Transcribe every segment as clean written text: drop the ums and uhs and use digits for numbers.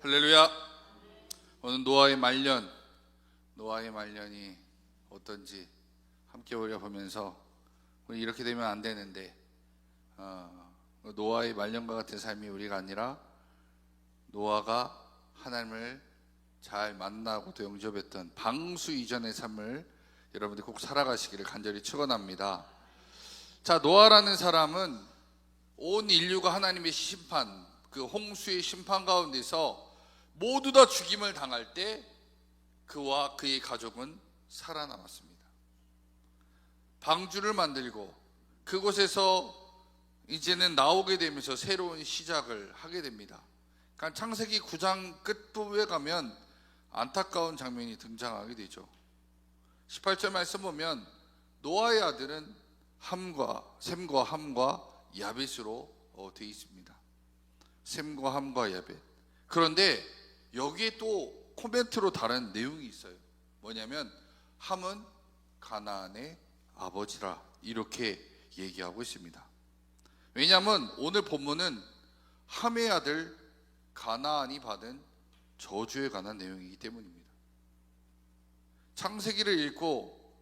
할렐루야. 오늘 노아의 말년이 어떤지 함께 올려보면서 우리 이렇게 되면 안 되는데 노아의 말년과 같은 삶이 우리가 아니라 노아가 하나님을 잘 만나고 또 영접했던 방수 이전의 삶을 여러분들이 꼭 살아가시기를 간절히 축원합니다. 자, 노아라는 사람은 온 인류가 하나님의 심판, 그 홍수의 심판 가운데서 모두 다 죽임을 당할 때 그와 그의 가족은 살아남았습니다. 방주를 만들고 그곳에서 이제는 나오게 되면서 새로운 시작을 하게 됩니다. 그러니까 창세기 9장 끝부분에 가면 안타까운 장면이 등장하게 되죠. 18절 말씀 보면 노아의 아들은 셈과 함과 야벳으로 되어 있습니다. 셈과 함과 야벳. 그런데 여기에 또 코멘트로 다른 내용이 있어요. 뭐냐면 함은 가나안의 아버지라 이렇게 얘기하고 있습니다. 왜냐하면 오늘 본문은 함의 아들 가나안이 받은 저주에 관한 내용이기 때문입니다. 창세기를 읽고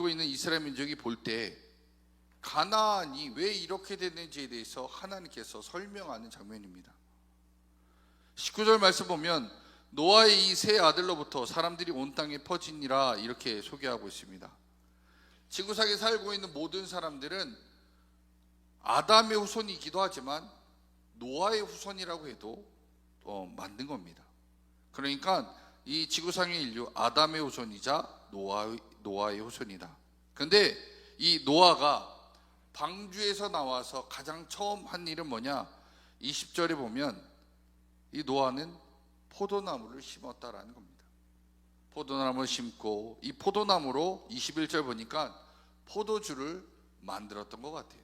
있는 이스라엘 민족이 볼 때 가나안이 왜 이렇게 됐는지에 대해서 하나님께서 설명하는 장면입니다. 19절 말씀 보면 노아의 이 세 아들로부터 사람들이 온 땅에 퍼지니라 이렇게 소개하고 있습니다. 지구상에 살고 있는 모든 사람들은 아담의 후손이기도 하지만 노아의 후손이라고 해도 맞는 겁니다. 그러니까 이 지구상의 인류 아담의 후손이자 노아의 후손이다. 근데 이 노아가 방주에서 나와서 가장 처음 한 일은 뭐냐? 20절에 보면 이 노아는 포도나무를 심었다라는 겁니다. 포도나무를 심고 이 포도나무로 21절 보니까 포도주를 만들었던 것 같아요.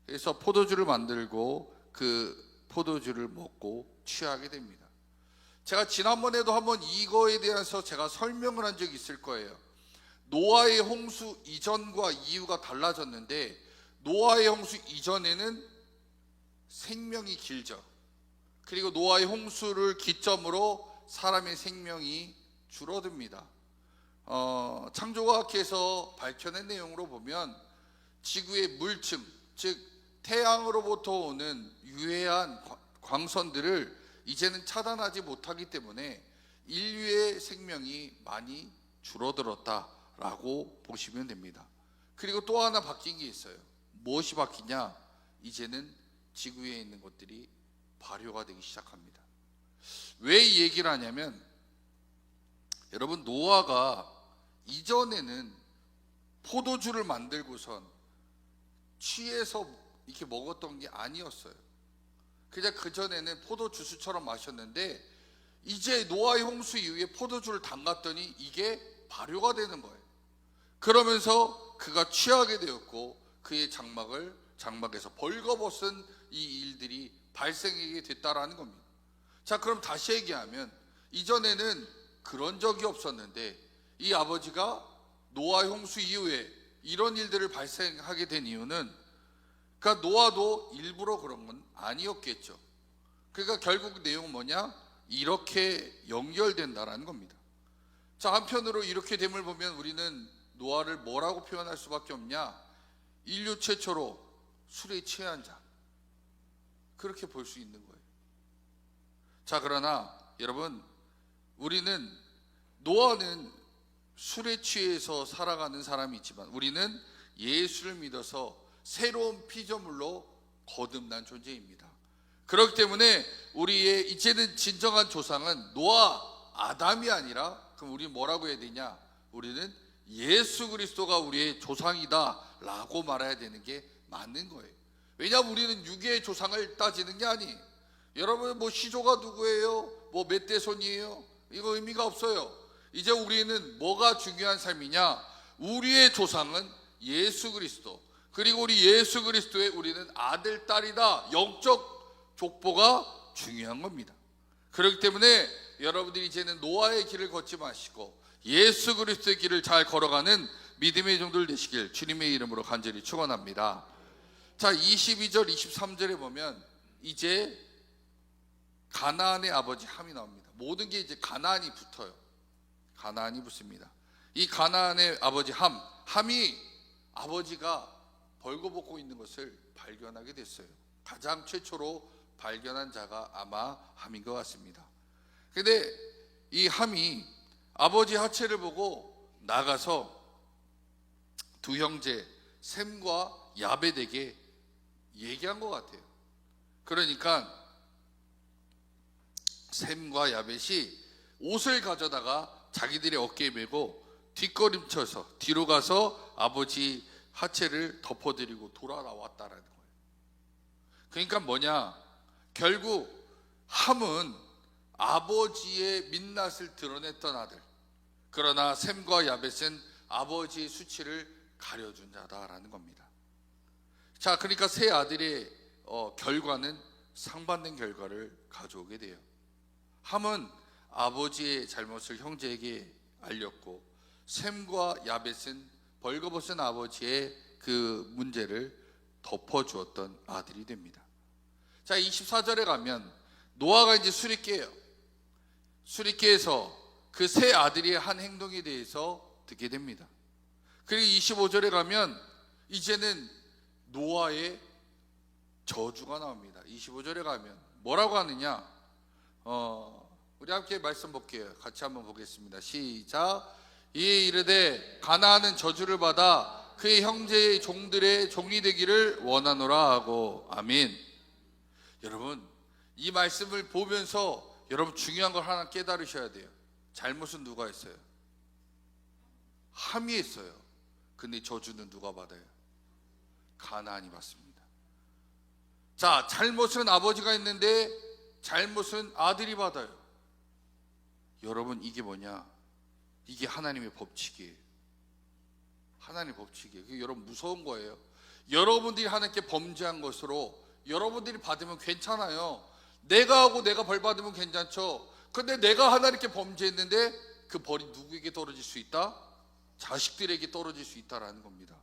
그래서 포도주를 만들고 그 포도주를 먹고 취하게 됩니다. 제가 지난번에도 한번 이거에 대해서 제가 설명을 한 적이 있을 거예요. 노아의 홍수 이전과 이후가 달라졌는데 노아의 홍수 이전에는 생명이 길죠. 그리고 노아의 홍수를 기점으로 사람의 생명이 줄어듭니다. 창조과학에서 밝혀낸 내용으로 보면 지구의 물층, 즉 태양으로부터 오는 유해한 광선들을 이제는 차단하지 못하기 때문에 인류의 생명이 많이 줄어들었다라고 보시면 됩니다. 그리고 또 하나 바뀐 게 있어요. 무엇이 바뀌냐? 이제는 지구에 있는 것들이 발효가 되기 시작합니다. 왜 이 얘기를 하냐면 여러분 노아가 이전에는 포도주를 만들고선 취해서 이렇게 먹었던 게 아니었어요. 그냥 그전에는 포도주스처럼 마셨는데 이제 노아의 홍수 이후에 포도주를 담갔더니 이게 발효가 되는 거예요. 그러면서 그가 취하게 되었고 그의 장막에서 벌거벗은 이 일들이 발생하게 됐다라는 겁니다. 자, 그럼 다시 얘기하면 이전에는 그런 적이 없었는데 이 아버지가 노아의 홍수 이후에 이런 일들을 발생하게 된 이유는 그러니까 노아도 일부러 그런 건 아니었겠죠. 그러니까 결국 내용은 뭐냐? 이렇게 연결된다라는 겁니다. 자, 한편으로 이렇게 됨을 보면 우리는 노아를 뭐라고 표현할 수밖에 없냐? 인류 최초로 술에 취한 자, 그렇게 볼 수 있는 거예요. 자, 그러나 여러분 노아는 술에 취해서 살아가는 사람이 있지만 우리는 예수를 믿어서 새로운 피조물로 거듭난 존재입니다. 그렇기 때문에 우리의 이제는 진정한 조상은 노아, 아담이 아니라 그럼 우리 뭐라고 해야 되냐? 우리는 예수 그리스도가 우리의 조상이다 라고 말해야 되는 게 맞는 거예요. 왜냐하면 우리는 육의 조상을 따지는 게 아니에요. 여러분 뭐 시조가 누구예요? 뭐 몇 대손이에요? 이거 의미가 없어요. 이제 우리는 뭐가 중요한 삶이냐? 우리의 조상은 예수 그리스도, 그리고 우리 예수 그리스도의 우리는 아들, 딸이다. 영적 족보가 중요한 겁니다. 그렇기 때문에 여러분들이 이제는 노아의 길을 걷지 마시고 예수 그리스도의 길을 잘 걸어가는 믿음의 종들 되시길 주님의 이름으로 간절히 축원합니다. 자, 22절 23절에 보면 이제 가나안의 아버지 함이 나옵니다. 모든 게 이제 가나안이 붙어요. 가나안이 붙습니다. 이 가나안의 아버지 함이 아버지가 벌거벗고 있는 것을 발견하게 됐어요. 가장 최초로 발견한 자가 아마 함인 것 같습니다. 근데 이 함이 아버지 하체를 보고 나가서 두 형제 셈과 야벳에게 얘기한 것 같아요. 그러니까 셈과 야벳이 옷을 가져다가 자기들의 어깨에 메고 뒷걸음쳐서 뒤로 가서 아버지 하체를 덮어드리고 돌아나왔다라는 거예요. 그러니까 뭐냐, 결국 함은 아버지의 민낯을 드러냈던 아들, 그러나 셈과 야벳은 아버지의 수치를 가려준 자다라는 겁니다. 자, 그러니까 세 아들의 결과는 상반된 결과를 가져오게 돼요. 함은 아버지의 잘못을 형제에게 알렸고, 셈과 야벳은 벌거벗은 아버지의 그 문제를 덮어주었던 아들이 됩니다. 자, 24절에 가면 노아가 이제 수리께예요. 수리께에서 그 세 아들의 한 행동에 대해서 듣게 됩니다. 그리고 25절에 가면 이제는 노아의 저주가 나옵니다. 25절에 가면 뭐라고 하느냐, 우리 함께 말씀 볼게요. 같이 한번 보겠습니다. 시작. 이에 이르되 가나안은 저주를 받아 그의 형제의 종들의 종이 되기를 원하노라 하고. 아멘. 여러분, 이 말씀을 보면서 여러분 중요한 걸 하나 깨달으셔야 돼요. 잘못은 누가 했어요? 함이 했어요. 근데 저주는 누가 받아요? 가나안이 받습니다. 자, 잘못은 아버지가 했는데 잘못은 아들이 받아요. 여러분, 이게 뭐냐? 이게 하나님의 법칙이에요. 하나님의 법칙이에요. 그게 여러분 무서운 거예요. 여러분들이 하나님께 범죄한 것으로 여러분들이 받으면 괜찮아요. 내가 하고 내가 벌 받으면 괜찮죠. 근데 내가 하나님께 범죄했는데 그 벌이 누구에게 떨어질 수 있다? 자식들에게 떨어질 수 있다라는 겁니다.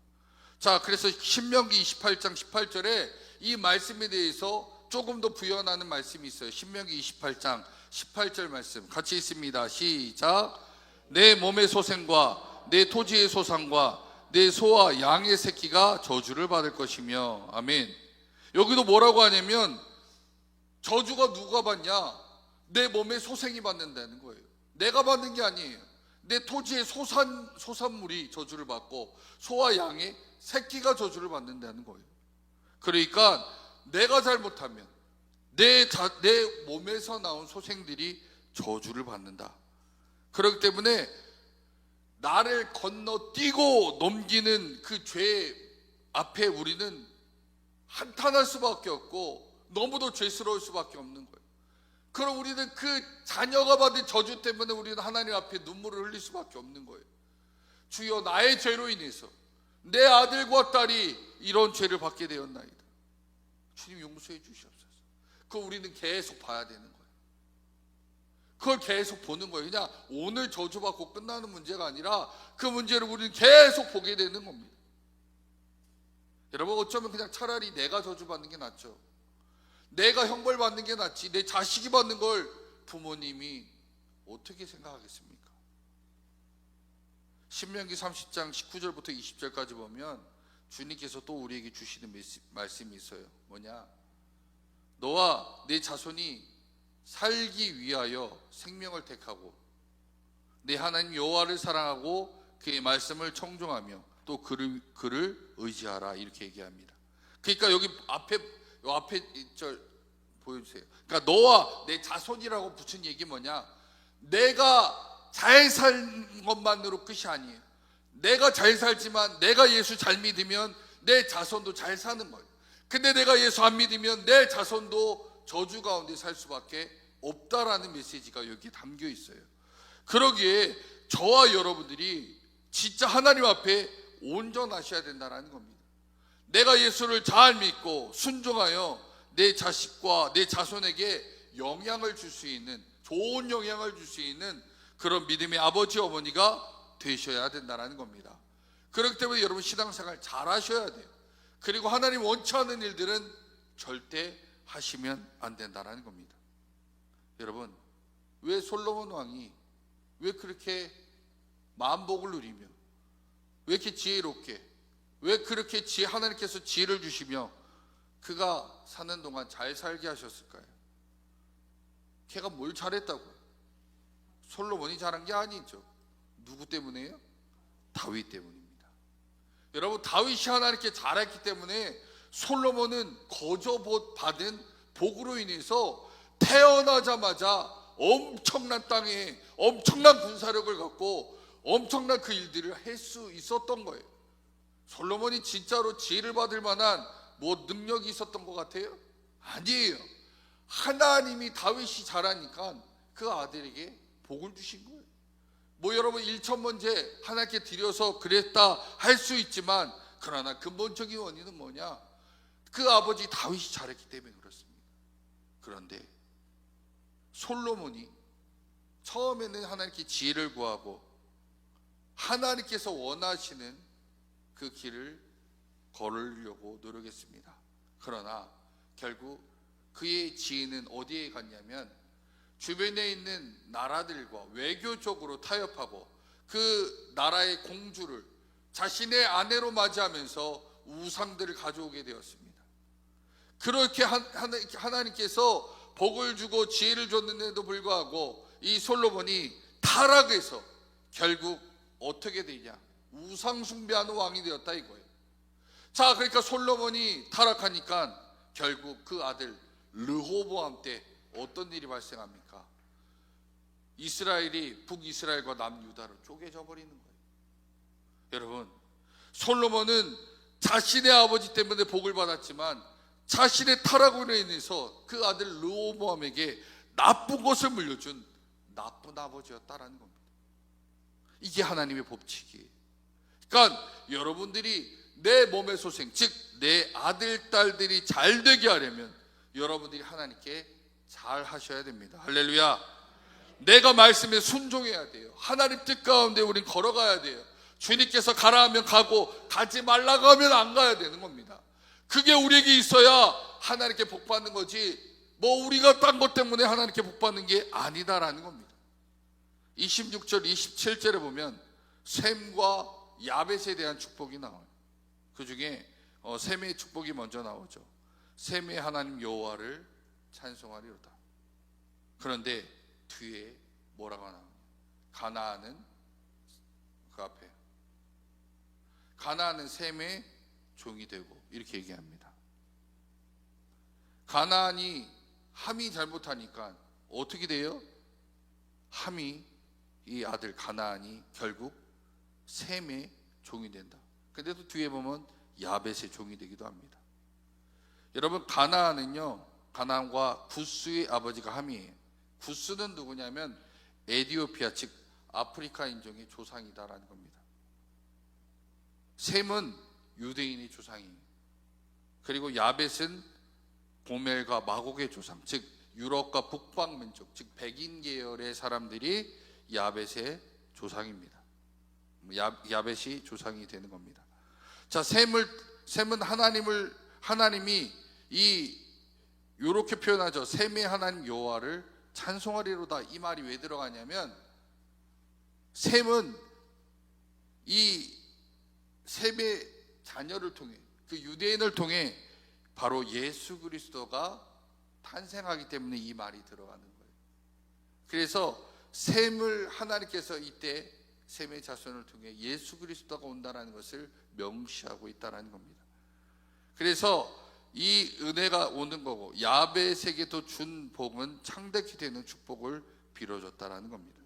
자, 그래서 신명기 28장 18절에 이 말씀에 대해서 조금 더 부연하는 말씀이 있어요. 신명기 28장 18절 말씀 같이 있습니다. 시작. 내 몸의 소생과 내 토지의 소산과 내 소와 양의 새끼가 저주를 받을 것이며. 아멘. 여기도 뭐라고 하냐면 저주가 누가 받냐? 내 몸의 소생이 받는다는 거예요. 내가 받는 게 아니에요. 내 토지의 소산물이 저주를 받고 소와 양의 새끼가 저주를 받는다는 거예요. 그러니까 내가 잘못하면 내 몸에서 나온 소생들이 저주를 받는다. 그렇기 때문에 나를 건너뛰고 넘기는 그 죄 앞에 우리는 한탄할 수밖에 없고 너무도 죄스러울 수밖에 없는 거예요. 그럼 우리는 그 자녀가 받은 저주 때문에 우리는 하나님 앞에 눈물을 흘릴 수밖에 없는 거예요. 주여, 나의 죄로 인해서 내 아들과 딸이 이런 죄를 받게 되었나이다. 주님 용서해 주시옵소서. 그거 우리는 계속 봐야 되는 거예요. 그걸 계속 보는 거예요. 그냥 오늘 저주받고 끝나는 문제가 아니라 그 문제를 우리는 계속 보게 되는 겁니다. 여러분, 어쩌면 그냥 차라리 내가 저주받는 게 낫죠. 내가 형벌 받는 게 낫지 내 자식이 받는 걸 부모님이 어떻게 생각하겠습니까? 신명기 30장 19절부터 20절까지 보면 주님께서 또 우리에게 주시는 말씀이 있어요. 뭐냐? 너와 내 자손이 살기 위하여 생명을 택하고 내 하나님 여호와를 사랑하고 그의 말씀을 청종하며 또 그를 의지하라, 이렇게 얘기합니다. 그러니까 여기 앞에 절 보여주세요. 그러니까 너와 내 자손이라고 붙인 얘기 뭐냐? 내가 잘 산 것만으로 끝이 아니에요. 내가 잘 살지만 내가 예수 잘 믿으면 내 자손도 잘 사는 거예요. 근데 내가 예수 안 믿으면 내 자손도 저주 가운데 살 수밖에 없다라는 메시지가 여기 담겨 있어요. 그러기에 저와 여러분들이 진짜 하나님 앞에 온전하셔야 된다는 겁니다. 내가 예수를 잘 믿고 순종하여 내 자식과 내 자손에게 영향을 줄 수 있는, 좋은 영향을 줄 수 있는 그런 믿음의 아버지 어머니가 되셔야 된다는 겁니다. 그렇기 때문에 여러분 신앙생활 잘 하셔야 돼요. 그리고 하나님 원치 않는 일들은 절대 하시면 안 된다는 겁니다. 여러분, 왜 솔로몬 왕이 왜 그렇게 만복을 누리며, 왜 이렇게 지혜롭게, 왜 그렇게 하나님께서 지혜를 주시며 그가 사는 동안 잘 살게 하셨을까요? 걔가 뭘 잘했다고요? 솔로몬이 잘한 게 아니죠. 누구 때문에요? 다윗 때문입니다. 여러분, 다윗이 하나님께 잘했기 때문에 솔로몬은 거저 받은 복으로 인해서 태어나자마자 엄청난 땅에 엄청난 군사력을 갖고 엄청난 그 일들을 할 수 있었던 거예요. 솔로몬이 진짜로 지혜를 받을 만한 능력이 있었던 것 같아요? 아니에요. 하나님이 다윗이 잘하니까 그 아들에게 복을 주신 거예요. 여러분, 일천번제 하나님께 드려서 그랬다 할 수 있지만, 그러나 근본적인 원인은 뭐냐? 그 아버지 다윗이 잘했기 때문에 그렇습니다. 그런데 솔로몬이 처음에는 하나님께 지혜를 구하고 하나님께서 원하시는 그 길을 걸으려고 노력했습니다. 그러나 결국 그의 지혜는 어디에 갔냐면, 주변에 있는 나라들과 외교적으로 타협하고 그 나라의 공주를 자신의 아내로 맞이하면서 우상들을 가져오게 되었습니다. 그렇게 하나님께서 복을 주고 지혜를 줬는데도 불구하고 이 솔로몬이 타락해서 결국 어떻게 되냐? 우상 숭배하는 왕이 되었다 이거예요. 자, 그러니까 솔로몬이 타락하니까 결국 그 아들 르호보암 때 어떤 일이 발생합니까? 이스라엘이 북이스라엘과 남유다로 쪼개져 버리는 거예요. 여러분, 솔로몬은 자신의 아버지 때문에 복을 받았지만 자신의 타락으로 인해서 그 아들 르호보암에게 나쁜 것을 물려준 나쁜 아버지였다라는 겁니다. 이게 하나님의 법칙이에요. 그러니까 여러분들이 내 몸의 소생, 즉 내 아들, 딸들이 잘 되게 하려면 여러분들이 하나님께 잘 하셔야 됩니다. 할렐루야. 내가 말씀에 순종해야 돼요. 하나님 뜻 가운데 우린 걸어가야 돼요. 주님께서 가라 하면 가고, 가지 말라고 하면 안 가야 되는 겁니다. 그게 우리에게 있어야 하나님께 복 받는 거지, 우리가 딴 것 때문에 하나님께 복 받는 게 아니다라는 겁니다. 26절 27절에 보면 셈과 야벳에 대한 축복이 나와요. 그 중에 셈의 축복이 먼저 나오죠. 셈의 하나님 여호와를 찬송하리로다. 그런데 뒤에 뭐라고 나오냐? 가나안은, 그 앞에 가나안은 셈의 종이 되고, 이렇게 얘기합니다. 가나안이 함이 잘못하니까 어떻게 돼요? 함이, 이 아들 가나안이 결국 셈의 종이 된다. 근데 또 뒤에 보면 야벳의 종이 되기도 합니다. 여러분, 가나안은요, 가나안과 구스의 아버지가 함이에요. 구스는 누구냐면 에디오피아, 즉 아프리카 인종의 조상이다라는 겁니다. 셈은 유대인의 조상이에요. 그리고 야벳은 고멜과 마곡의 조상, 즉 유럽과 북방 민족, 즉 백인 계열의 사람들이 야벳의 조상입니다. 야벳이 조상이 되는 겁니다. 자, 셈은 하나님이 요렇게 표현하죠. 셈의 하나님 여호와를 찬송하리로다. 이 말이 왜 들어가냐면, 셈은 이 셈의 자녀를 통해, 그 유대인을 통해 바로 예수 그리스도가 탄생하기 때문에 이 말이 들어가는 거예요. 그래서 셈을 하나님께서 이때 셈의 자손을 통해 예수 그리스도가 온다는 것을 명시하고 있다는 겁니다. 그래서 이 은혜가 오는 거고, 야벳에게도 준 복은 창대케 되는 축복을 빌어줬다는 겁니다.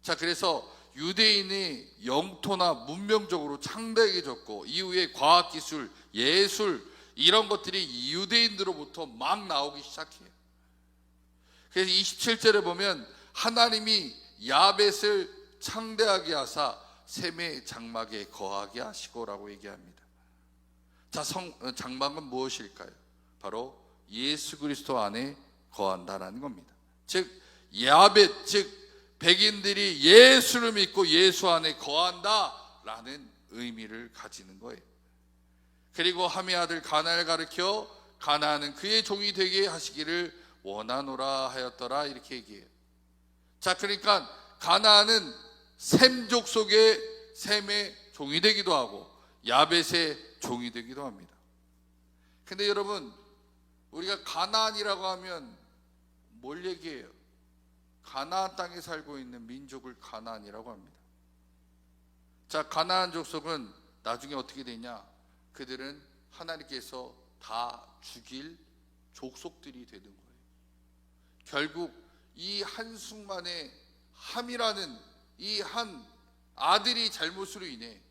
자, 그래서 유대인의 영토나 문명적으로 창대해졌고, 이후에 과학기술, 예술, 이런 것들이 유대인들로부터 막 나오기 시작해요. 그래서 27절에 보면 하나님이 야벳을 창대하게 하사 셈의 장막에 거하게 하시고라고 얘기합니다. 자, 장막은 무엇일까요? 바로 예수 그리스도 안에 거한다라는 겁니다. 즉 야벳, 즉 백인들이 예수를 믿고 예수 안에 거한다라는 의미를 가지는 거예요. 그리고 함의 아들 가나를 가르쳐 가나안은 그의 종이 되게 하시기를 원하노라 하였더라 이렇게 얘기해요. 자, 그러니까 가나안은 셈 족속의 셈의 종이 되기도 하고 야벳의 종이 되기도 합니다. 근데 여러분, 우리가 가나안이라고 하면 뭘 얘기해요? 가나안 땅에 살고 있는 민족을 가나안이라고 합니다. 자, 가나안 족속은 나중에 어떻게 되냐? 그들은 하나님께서 다 죽일 족속들이 되는 거예요. 결국 이 한순간에 함이라는 이 한 아들이 잘못으로 인해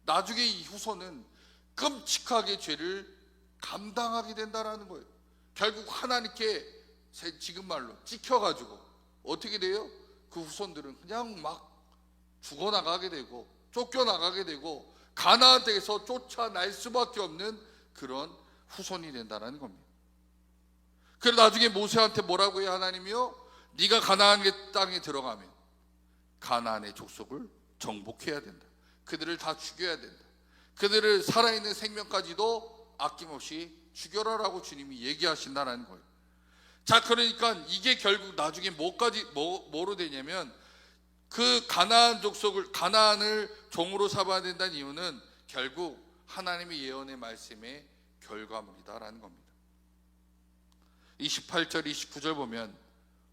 나중에 이 후손은 끔찍하게 죄를 감당하게 된다라는 거예요. 결국 하나님께 지금 말로 찍혀가지고 어떻게 돼요? 그 후손들은 그냥 막 죽어나가게 되고 쫓겨나가게 되고 가나안 땅에서 쫓아날 수밖에 없는 그런 후손이 된다는 겁니다. 그래서 나중에 모세한테 뭐라고 해요? 하나님이요, 네가 가나안 땅에 들어가면 가나안의 족속을 정복해야 된다. 그들을 다 죽여야 된다. 그들을 살아있는 생명까지도 아낌없이 죽여라라고 주님이 얘기하신다는 거예요. 자, 그러니까 이게 결국 나중에 뭐로 되냐면 그 가나안 족속을, 가나안을 종으로 삼아야 된다는 이유는 결국 하나님의 예언의 말씀의 결과물이다라는 겁니다. 28절 29절 보면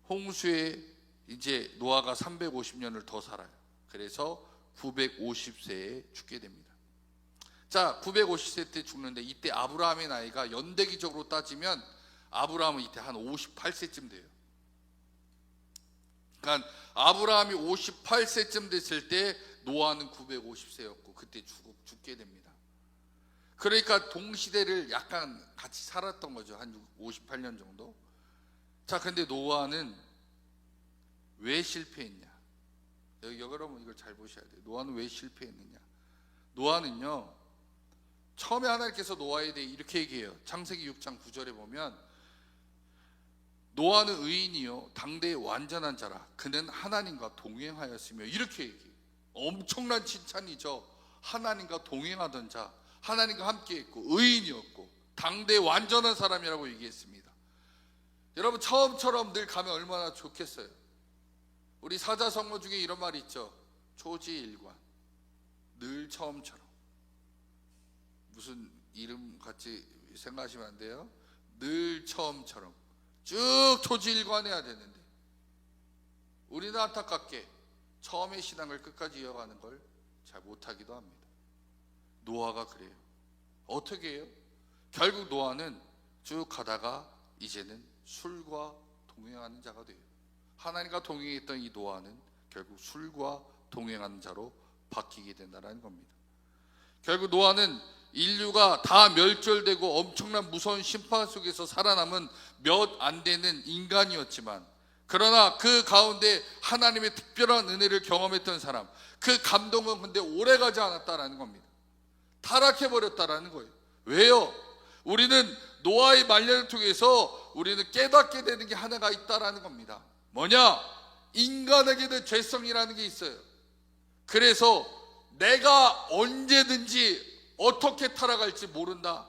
홍수에 이제 노아가 350년을 더 살아요. 그래서 950세에 죽게 됩니다. 자, 950세 때 죽는데 이때 아브라함의 나이가 연대기적으로 따지면 아브라함은 이때 한 58세쯤 돼요. 그러니까 아브라함이 58세쯤 됐을 때 노아는 950세였고 그때 죽게 됩니다. 그러니까 동시대를 약간 같이 살았던 거죠. 한 58년 정도. 자, 근데 노아는 왜 실패했냐? 여러분 이걸 잘 보셔야 돼요. 노아는 왜 실패했느냐? 노아는요, 처음에 하나님께서 노아에 대해 이렇게 얘기해요. 창세기 6장 9절에 보면 노아는 의인이요 당대의 완전한 자라 그는 하나님과 동행하였으며 이렇게 얘기해요. 엄청난 칭찬이죠. 하나님과 동행하던 자, 하나님과 함께했고 의인이었고 당대의 완전한 사람이라고 얘기했습니다. 여러분, 처음처럼 늘 가면 얼마나 좋겠어요. 우리 사자성어 중에 이런 말이 있죠. 초지일관, 늘 처음처럼. 무슨 이름 같이 생각하시면 안 돼요. 늘 처음처럼 쭉 초지일관해야 되는데 우리는 안타깝게 처음의 신앙을 끝까지 이어가는 걸 잘 못하기도 합니다. 노아가 그래요. 어떻게 해요? 결국 노아는 쭉 가다가 이제는 술과 동행하는 자가 돼요. 하나님과 동행했던 이 노아는 결국 술과 동행하는 자로 바뀌게 된다는 겁니다. 결국 노아는 인류가 다 멸절되고 엄청난 무서운 심판 속에서 살아남은 몇 안 되는 인간이었지만, 그러나 그 가운데 하나님의 특별한 은혜를 경험했던 사람, 그 감동은 근데 오래가지 않았다라는 겁니다. 타락해버렸다라는 거예요. 왜요? 우리는 노아의 말년을 통해서 우리는 깨닫게 되는 게 하나가 있다라는 겁니다. 뭐냐? 인간에게는 죄성이라는 게 있어요. 그래서 내가 언제든지 어떻게 타락할지 모른다.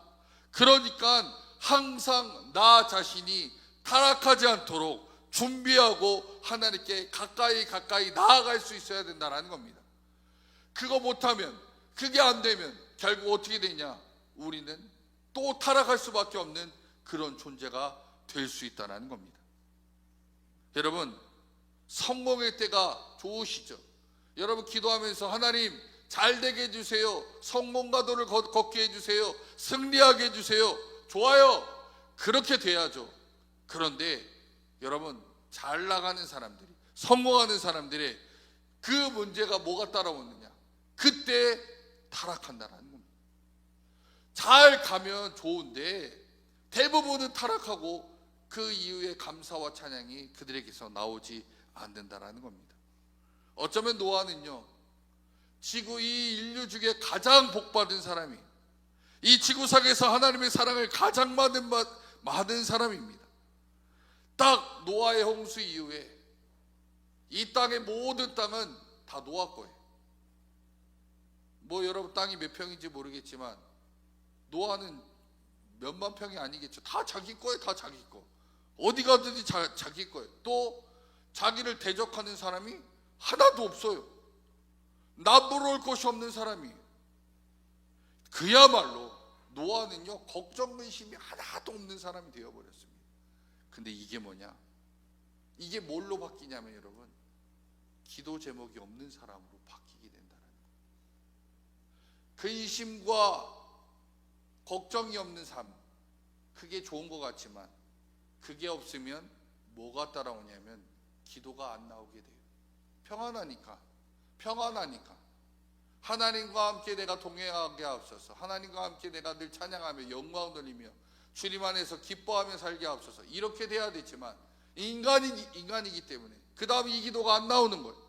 그러니까 항상 나 자신이 타락하지 않도록 준비하고 하나님께 가까이 나아갈 수 있어야 된다는 겁니다. 그거 못하면, 그게 안 되면 결국 어떻게 되냐? 우리는 또 타락할 수밖에 없는 그런 존재가 될 수 있다는 겁니다. 여러분, 성공의 때가 좋으시죠? 여러분, 기도하면서 하나님 잘 되게 해주세요, 성공과 도를 걷게 해주세요, 승리하게 해주세요. 좋아요. 그렇게 돼야죠. 그런데 여러분, 잘 나가는 사람들이, 성공하는 사람들의 그 문제가 뭐가 따라오느냐? 그때 타락한다는 겁니다. 잘 가면 좋은데 대부분은 타락하고 그 이후에 감사와 찬양이 그들에게서 나오지 않는다라는 겁니다. 어쩌면 노아는요, 지구 이 인류 중에 가장 복받은 사람이, 이 지구상에서 하나님의 사랑을 가장 받은 사람입니다. 딱 노아의 홍수 이후에 이 땅의 모든 땅은 다 노아 거예요. 뭐 여러분 땅이 몇 평인지 모르겠지만 노아는 몇만 평이 아니겠죠. 다 자기 거예요. 다 자기 거. 어디 가든지 자기 거예요. 또 자기를 대적하는 사람이 하나도 없어요. 남부러울 것이 없는 사람이. 그야말로 노아는요, 걱정 근심이 하나도 없는 사람이 되어버렸습니다. 근데 이게 뭐냐? 이게 뭘로 바뀌냐면 여러분, 기도 제목이 없는 사람으로 바뀌게 된다는 거예요. 근심과 걱정이 없는 삶, 그게 좋은 것 같지만 그게 없으면 뭐가 따라오냐면 기도가 안 나오게 돼요. 평안하니까 하나님과 함께 내가 동행하게 하옵소서. 하나님과 함께 내가 늘 찬양하며 영광 돌리며 주님 안에서 기뻐하며 살게 하옵소서. 이렇게 돼야 되지만 인간이기 때문에 그 다음에 이 기도가 안 나오는 거예요.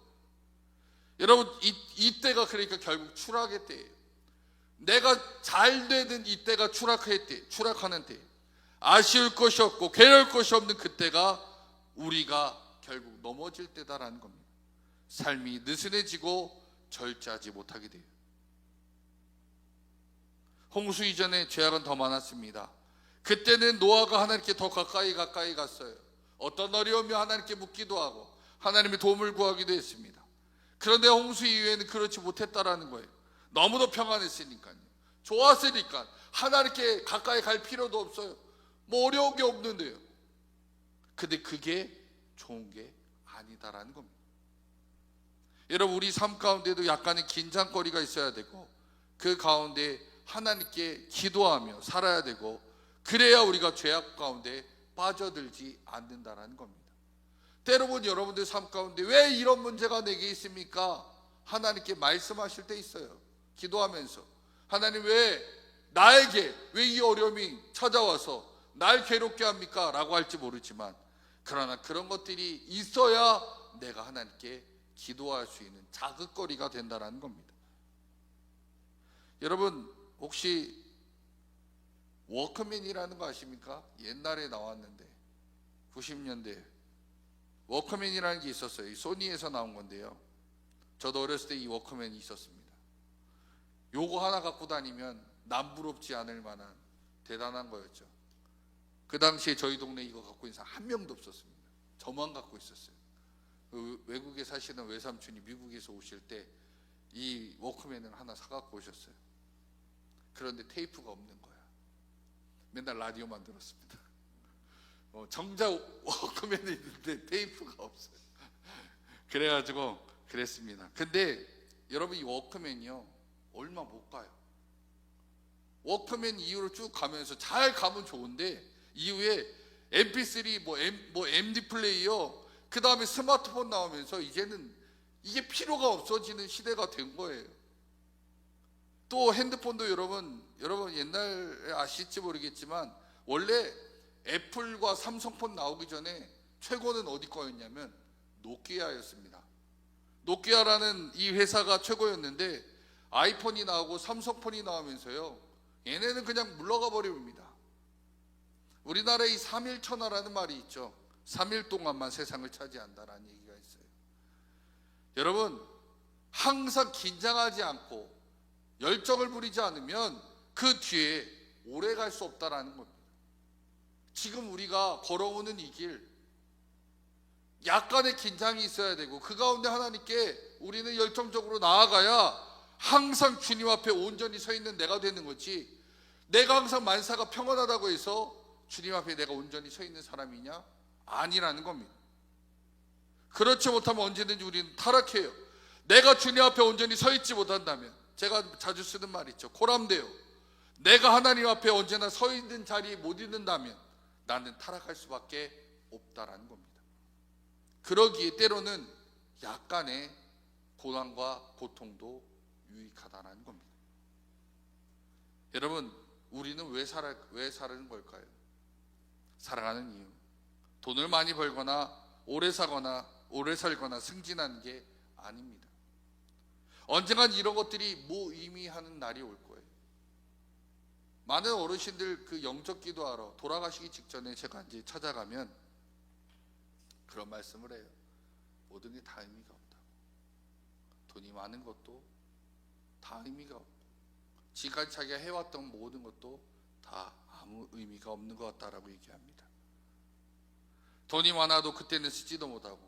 여러분, 이때가 그러니까 결국 추락의 때예요. 내가 잘 되는 이때가 추락하는 때, 아쉬울 것이 없고 괴로울 것이 없는 그때가 우리가 결국 넘어질 때다라는 겁니다. 삶이 느슨해지고 절제하지 못하게 돼요. 홍수 이전에 죄악은 더 많았습니다. 그때는 노아가 하나님께 더 가까이 갔어요. 어떤 어려움이 하나님께 묻기도 하고 하나님의 도움을 구하기도 했습니다. 그런데 홍수 이후에는 그렇지 못했다라는 거예요. 너무도 평안했으니까요. 좋았으니까 하나님께 가까이 갈 필요도 없어요. 뭐 어려운 게 없는데요. 근데 그게 좋은 게 아니다라는 겁니다. 여러분, 우리 삶 가운데도 약간의 긴장거리가 있어야 되고 그 가운데 하나님께 기도하며 살아야 되고, 그래야 우리가 죄악 가운데 빠져들지 않는다라는 겁니다. 때로는 여러분들 삶 가운데 왜 이런 문제가 내게 있습니까? 하나님께 말씀하실 때 있어요. 기도하면서 하나님, 나에게 왜 이 어려움이 찾아와서 날 괴롭게 합니까? 라고 할지 모르지만, 그러나 그런 것들이 있어야 내가 하나님께 기도할 수 있는 자극거리가 된다는 겁니다. 여러분, 혹시 워크맨이라는 거 아십니까? 옛날에 나왔는데 90년대 워크맨이라는 게 있었어요. 이 소니에서 나온 건데요, 저도 어렸을 때 이 워크맨이 있었습니다. 요거 하나 갖고 다니면 남부럽지 않을 만한 대단한 거였죠. 그 당시에 저희 동네 이거 갖고 있는 사람 한 명도 없었습니다. 저만 갖고 있었어요. 외국에 사시는 외삼촌이 미국에서 오실 때 이 워크맨을 하나 사갖고 오셨어요. 그런데 테이프가 없는 거야. 맨날 라디오만 들었습니다. 정작 워크맨이 있는데 테이프가 없어요. 그래가지고 그랬습니다. 근데 여러분, 이 워크맨이요, 얼마 못 가요. 워크맨 이후로 쭉 가면서 잘 가면 좋은데 이후에 MP3 MD 플레이어, 그 다음에 스마트폰 나오면서 이제는 이게 필요가 없어지는 시대가 된 거예요. 또 핸드폰도 여러분 옛날에 아실지 모르겠지만 원래 애플과 삼성폰 나오기 전에 최고는 어디 거였냐면 노키아였습니다. 노키아라는 이 회사가 최고였는데 아이폰이 나오고 삼성폰이 나오면서요, 얘네는 그냥 물러가 버립니다. 우리나라에 이 3일 천하라는 말이 있죠. 3일 동안만 세상을 차지한다라는 얘기가 있어요. 여러분, 항상 긴장하지 않고 열정을 부리지 않으면 그 뒤에 오래 갈 수 없다라는 겁니다. 지금 우리가 걸어오는 이 길, 약간의 긴장이 있어야 되고 그 가운데 하나님께 우리는 열정적으로 나아가야 항상 주님 앞에 온전히 서 있는 내가 되는 거지, 내가 항상 만사가 평안하다고 해서 주님 앞에 내가 온전히 서 있는 사람이냐? 아니라는 겁니다. 그렇지 못하면 언제든지 우리는 타락해요. 내가 주님 앞에 온전히 서 있지 못한다면, 제가 자주 쓰는 말 있죠. 코람데요. 내가 하나님 앞에 언제나 서 있는 자리에 못 있는다면 나는 타락할 수밖에 없다라는 겁니다. 그러기에 때로는 약간의 고난과 고통도 유익하다는 겁니다. 여러분, 우리는 왜 사는 걸까요? 살아가는 이유, 돈을 많이 벌거나 오래 살거나 승진하는 게 아닙니다. 언젠간 이런 것들이 무의미하는 날이 올 거예요. 많은 어르신들 그 영적 기도하러 돌아가시기 직전에 제가 이제 찾아가면 그런 말씀을 해요. 모든 게 다 의미가 없다고. 돈이 많은 것도 다 의미가 없고, 지금까지 자기가 해왔던 모든 것도 다 아무 의미가 없는 것 같다라고 얘기합니다. 돈이 많아도 그때는 쓰지도 못하고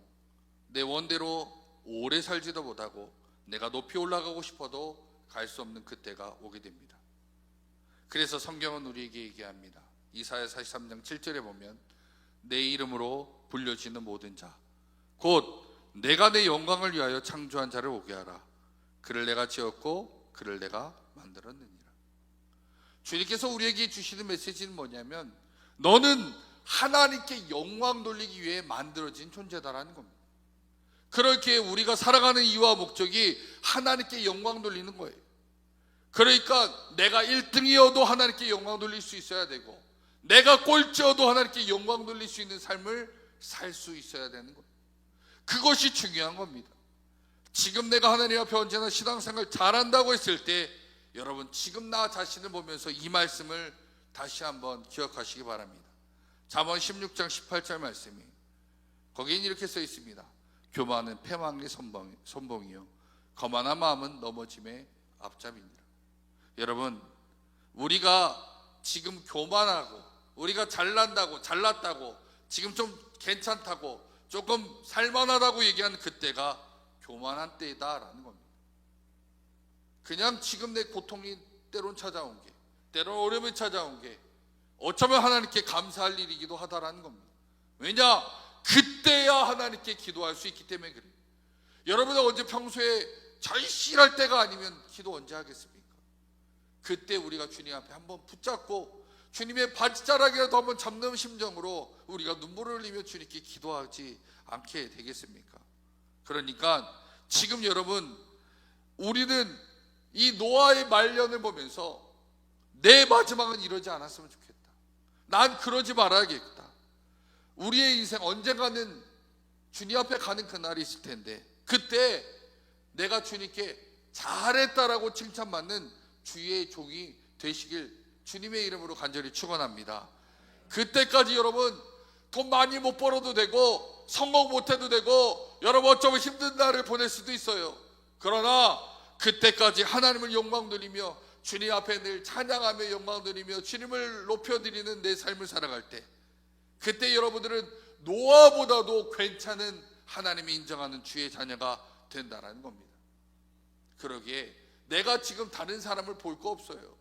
내 원대로 오래 살지도 못하고 내가 높이 올라가고 싶어도 갈 수 없는 그때가 오게 됩니다. 그래서 성경은 우리에게 얘기합니다. 이사야 43장 7절에 보면 내 이름으로 불려지는 모든 자 곧 내가 내 영광을 위하여 창조한 자를 오게 하라. 그를 내가 지었고 그를 내가 만들었느니라. 주님께서 우리에게 주시는 메시지는 뭐냐면 너는 하나님께 영광 돌리기 위해 만들어진 존재다라는 겁니다. 그렇게 우리가 살아가는 이유와 목적이 하나님께 영광 돌리는 거예요. 그러니까 내가 1등이어도 하나님께 영광 돌릴 수 있어야 되고 내가 꼴찌여도 하나님께 영광 돌릴 수 있는 삶을 살 수 있어야 되는 거예요. 그것이 중요한 겁니다. 지금 내가 하나님 앞에 언제나 신앙생활 잘한다고 했을 때 여러분 지금 나 자신을 보면서 이 말씀을 다시 한번 기억하시기 바랍니다. 잠언 16장 18절 말씀이 거기엔 이렇게 써 있습니다. 교만은 패망의 선봉이요 거만한 마음은 넘어짐의 앞잡이니라. 여러분 우리가 지금 교만하고 우리가 잘났다고 지금 좀 괜찮다고 조금 살만하다고 얘기하는 그때가 교만한 때다라는 겁니다. 그냥 지금 내 고통이 때론 찾아온 게 때론 어려움이 찾아온 게 어쩌면 하나님께 감사할 일이기도 하다라는 겁니다. 왜냐? 그때야 하나님께 기도할 수 있기 때문에 그래요. 여러분은 언제 평소에 절실할 때가 아니면 기도 언제 하겠습니까? 그때 우리가 주님 앞에 한번 붙잡고 주님의 발자락이라도 한번 잡는 심정으로 우리가 눈물을 흘리며 주님께 기도하지 않게 되겠습니까? 그러니까 지금 여러분 우리는 이 노아의 말년을 보면서 내 마지막은 이러지 않았으면 좋겠다. 난 그러지 말아야겠다. 우리의 인생 언젠가는 주님 앞에 가는 그날이 있을 텐데 그때 내가 주님께 잘했다라고 칭찬받는 주의 종이 되시길 주님의 이름으로 간절히 축원합니다. 그때까지 여러분 돈 많이 못 벌어도 되고 성공 못해도 되고 여러분 어쩌면 힘든 날을 보낼 수도 있어요. 그러나 그때까지 하나님을 영광 드리며 주님 앞에 늘 찬양하며 영광 드리며 주님을 높여드리는 내 삶을 살아갈 때 그때 여러분들은 노아보다도 괜찮은 하나님이 인정하는 주의 자녀가 된다는 겁니다. 그러기에 내가 지금 다른 사람을 볼 거 없어요.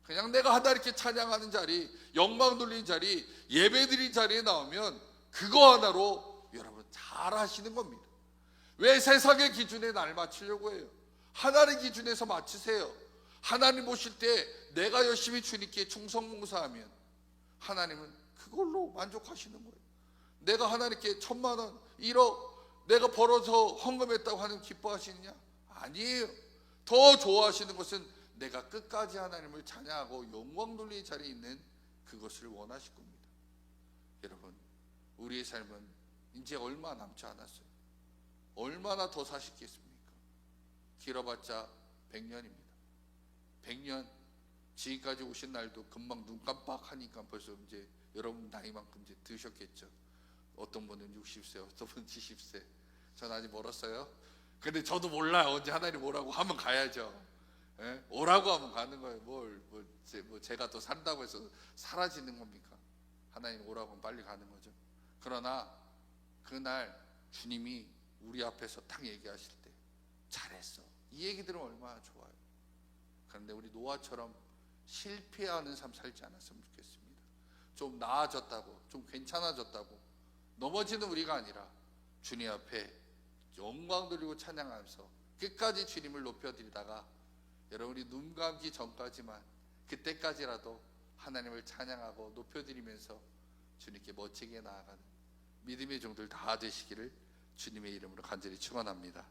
그냥 내가 하나님께 찬양하는 자리, 영광 돌리는 자리, 예배 드리는 자리에 나오면 그거 하나로 여러분 잘 하시는 겁니다. 왜 세상의 기준에 날 맞추려고 해요? 하나님 기준에서 맞추세요. 하나님 보실 때 내가 열심히 주님께 충성봉사하면 하나님은 그걸로 만족하시는 거예요. 내가 하나님께 1,000만 원, 1억 내가 벌어서 헌금했다고 하나님 기뻐하시느냐? 아니에요. 더 좋아하시는 것은 내가 끝까지 하나님을 찬양하고 영광 돌리는 자리에 있는 그것을 원하실 겁니다. 여러분 우리의 삶은 이제 얼마 남지 않았어요. 얼마나 더 사시겠습니까? 길어봤자 100년입니다. 100년 지금까지 오신 날도 금방 눈 깜빡하니까 벌써 이제 여러분 나이만큼 이제 드셨겠죠. 어떤 분은 60세, 어떤 분은 70세. 전 아직 멀었어요. 근데 저도 몰라요. 언제 하나님 오라고 하면 가야죠. 예? 오라고 하면 가는 거예요. 뭐 제가 또 산다고 해서 사라지는 겁니까? 하나님 오라고 하면 빨리 가는 거죠. 그러나 그날 주님이 우리 앞에서 딱 얘기하실 때 잘했어. 이 얘기 들으면 얼마나 좋아요. 그런데 우리 노아처럼 실패하는 삶 살지 않았으면 좋겠습니다. 좀 나아졌다고, 좀 괜찮아졌다고 넘어지는 우리가 아니라 주님 앞에 영광 돌리고 찬양하면서 끝까지 주님을 높여드리다가 여러분이 눈 감기 전까지만 그때까지라도 하나님을 찬양하고 높여드리면서 주님께 멋지게 나아가는 믿음의 종들 다 되시기를 주님의 이름으로 간절히 축원합니다.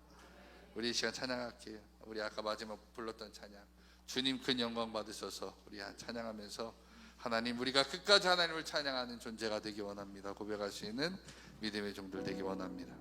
우리 이 시간 찬양할게요. 우리 아까 마지막 불렀던 찬양 주님 큰 영광 받으셔서 우리 찬양하면서 하나님 우리가 끝까지 하나님을 찬양하는 존재가 되기 원합니다. 고백할 수 있는 믿음의 종들 되기 원합니다.